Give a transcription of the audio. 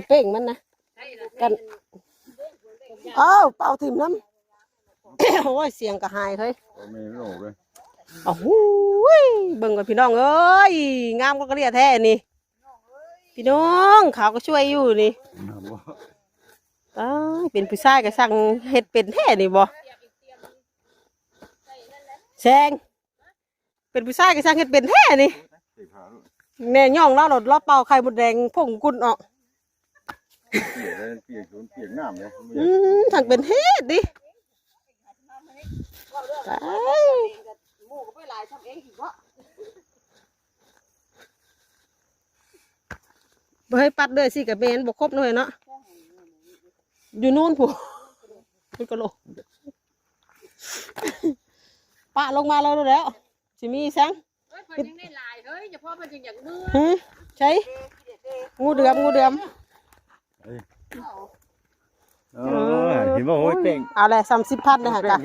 เป่งมันนะกันอ้าวเป่าถิ่มน้ำ โอ้ยเสียงกระหายเฮ้ย ไม่รู้เลย โอ้โหเบิ่งก่อนพี่น้องเอ้ยงามก็กระเรียแท้นี่พี่น้องเขาก็ช่วยอยู่นี่อ้าวเป็นผู้ชายก็สั่งเฮ็ดเป็นแท้นี่บ่แซงเป็นผู้ชายก็สั่งเฮ็ดเป็นแท้นี่แน่ย่องแล้วรถเป่าไข่มดแดงผงกุนออกเปียกน้ำเลย สั่งเป็นเฮ็ดดิบ่ให้ปัดเลยสิกับเมนบ่ครบหน่อยเนาะอยู่นู่นผู้คุณกะโหลกปะลงมาแล้วสิมีแสงเพิ่นยังได้หลายเฮ้ยเฉพาะเพิ่นจึงอยากเมื่อใช่งูเดือมเห็นว่าโอ้ยเป่ง เอาแหละ30,000เลยค่ะ